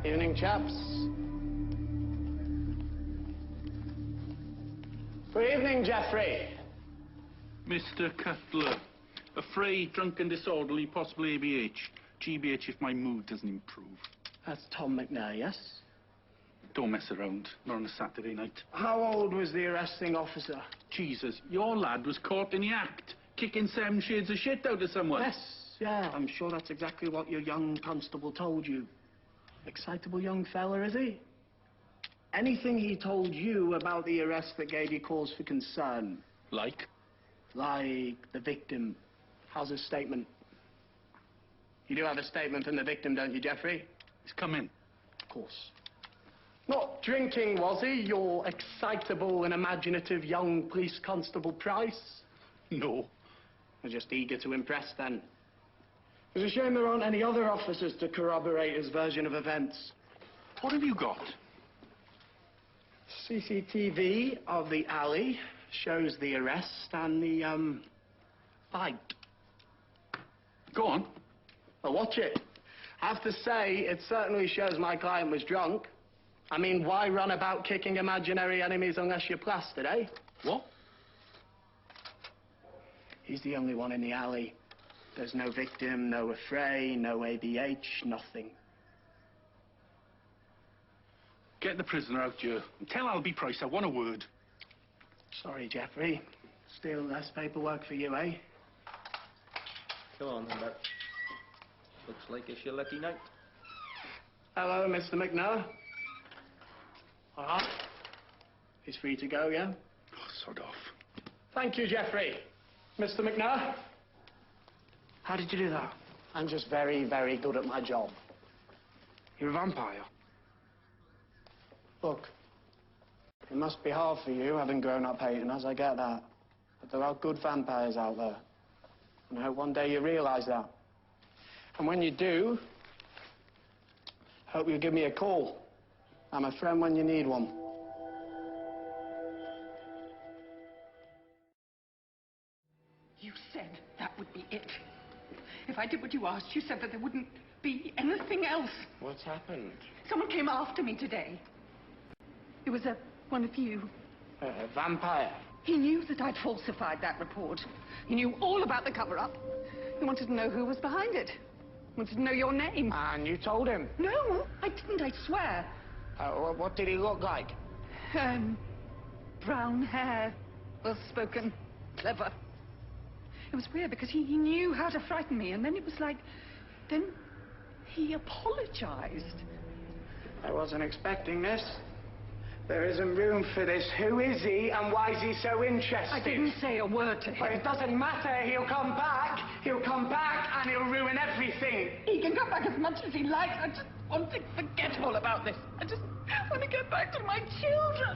Evening, chaps. Good evening, Geoffrey. Mr. Cutler. Afraid, drunk and disorderly, possibly ABH. GBH if my mood doesn't improve. That's Tom McNair, yes? Don't mess around. Not on a Saturday night. How old was the arresting officer? Jesus, your lad was caught in the act, kicking 7 shades of shit out of someone. Yes, yeah, I'm sure that's exactly what your young constable told you. Excitable young fella, is he? Anything he told you about the arrest that gave you cause for concern? Like? Like the victim. How's his statement? You do have a statement from the victim, don't you, Geoffrey? He's come in. Of course. Not drinking, was he, your excitable and imaginative young police constable Price? No. I'm just eager to impress, then. It's a shame there aren't any other officers to corroborate his version of events. What have you got? CCTV of the alley shows the arrest and the, fight. Go on. Well, watch it. I have to say, it certainly shows my client was drunk. I mean, why run about kicking imaginary enemies unless you're plastered, eh? What? He's the only one in the alley. There's no victim, no affray, no ABH, nothing. Get the prisoner out, Joe. And tell Albie Price I want a word. Sorry, Geoffrey. Still less paperwork for you, eh? Come on, then, Bert. Looks like it's your lucky night. Hello, Mr. McNair. All right. He's free to go, yeah? Oh, sod off. Thank you, Geoffrey. Mr. McNair? How did you do that? I'm just very, very good at my job. You're a vampire. Look, it must be hard for you, having grown up hating us, I get that. But there are good vampires out there. And I hope one day you realize that. And when you do, hope you'll give me a call. I'm a friend when you need one. You said that would be it. If I did what you asked, you said that there wouldn't be anything else. What's happened? Someone came after me today. It was one of you. A vampire? He knew that I'd falsified that report. He knew all about the cover-up. He wanted to know who was behind it. Wanted to know your name. And you told him? No, I didn't, I swear. What did he look like? Brown hair, well-spoken, clever. It was weird because he knew how to frighten me, and then it was like... Then he apologized. I wasn't expecting this. There isn't room for this. Who is he, and why is he so interested? I didn't say a word to him. But it doesn't matter. He'll come back. He'll come back, and he'll ruin everything. He can come back as much as he likes. I just want to forget all about this. I just want to get back to my children.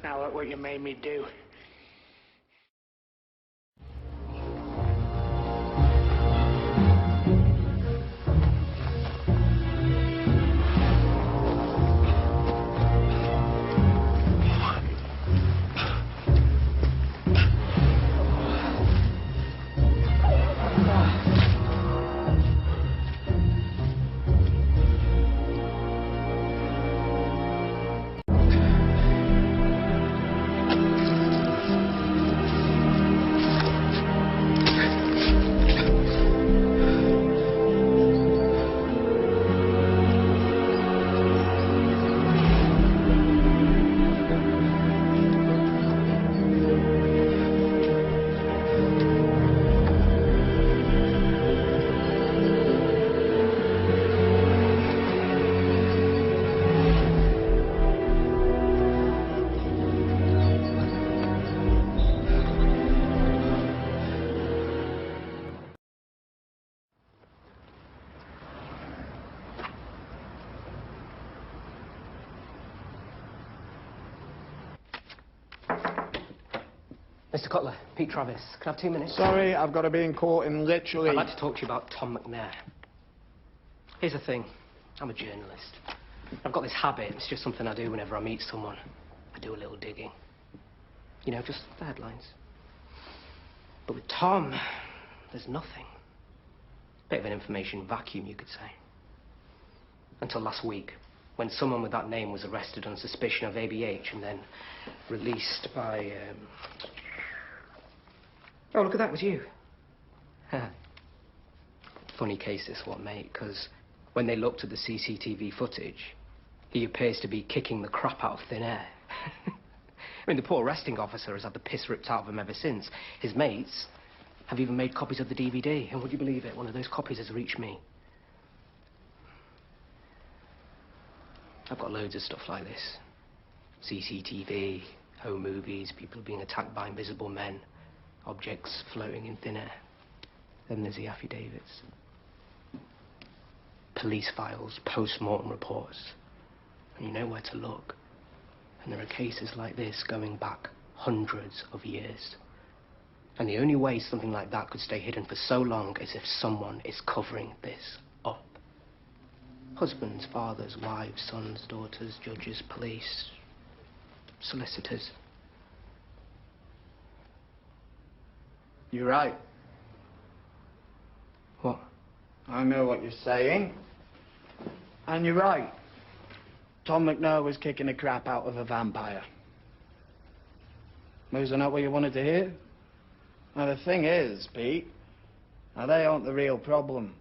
Now look what you made me do. Mr. Cutler, Pete Travis, can I have 2 minutes? Sorry, I've got to be in court in literally... I'd like to talk to you about Tom McNair. Here's the thing. I'm a journalist. I've got this habit. It's just something I do whenever I meet someone. I do a little digging. You know, just the headlines. But with Tom, there's nothing. Bit of an information vacuum, you could say. Until last week, when someone with that name was arrested on suspicion of ABH and then released by, Oh, look at that, it was you. Funny case this one, mate, because when they looked at the CCTV footage, he appears to be kicking the crap out of thin air. I mean, the poor arresting officer has had the piss ripped out of him ever since. His mates have even made copies of the DVD, and would you believe it, one of those copies has reached me. I've got loads of stuff like this. CCTV, home movies, people being attacked by invisible men, objects floating in thin air. Then there's the affidavits. Police files, post-mortem reports. And you know where to look. And there are cases like this going back hundreds of years. And the only way something like that could stay hidden for so long is if someone is covering this up. Husbands, fathers, wives, sons, daughters, judges, police, solicitors. You're right. What? I know what you're saying. And you're right. Tom McNair was kicking the crap out of a vampire. Wasn't that what you wanted to hear? Now, the thing is, Pete, now they aren't the real problem.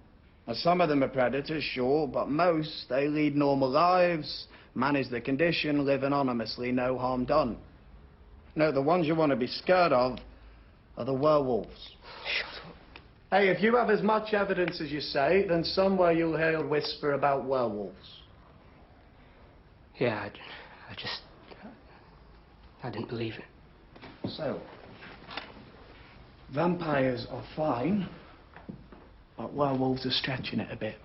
Now, some of them are predators, sure, but most, they lead normal lives, manage their condition, live anonymously, no harm done. No, the ones you want to be scared of are the werewolves. Shut up. Hey, if you have as much evidence as you say, then somewhere you'll hear a whisper about werewolves. Yeah, I didn't believe it. So, vampires are fine, but werewolves are stretching it a bit.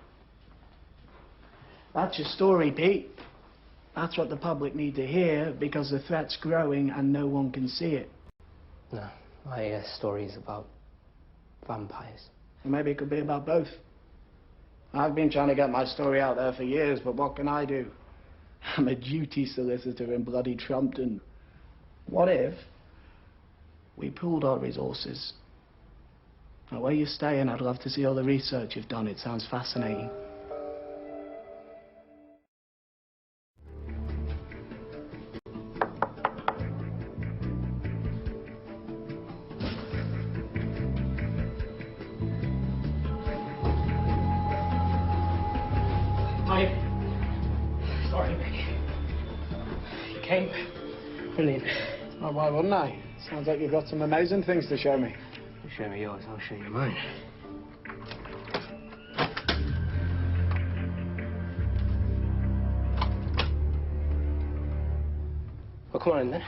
That's your story, Pete. That's what the public need to hear because the threat's growing and no one can see it. No, my story is about vampires. And maybe it could be about both. I've been trying to get my story out there for years, but what can I do? I'm a duty solicitor in bloody Trumpton. What if we pooled our resources? Now, where you're staying, I'd love to see all the research you've done. It sounds fascinating. Sorry, Mick. You came. Brilliant. Oh, why wouldn't I? Sounds like you've got some amazing things to show me. You show me yours, I'll show you mine. Well, come on in then.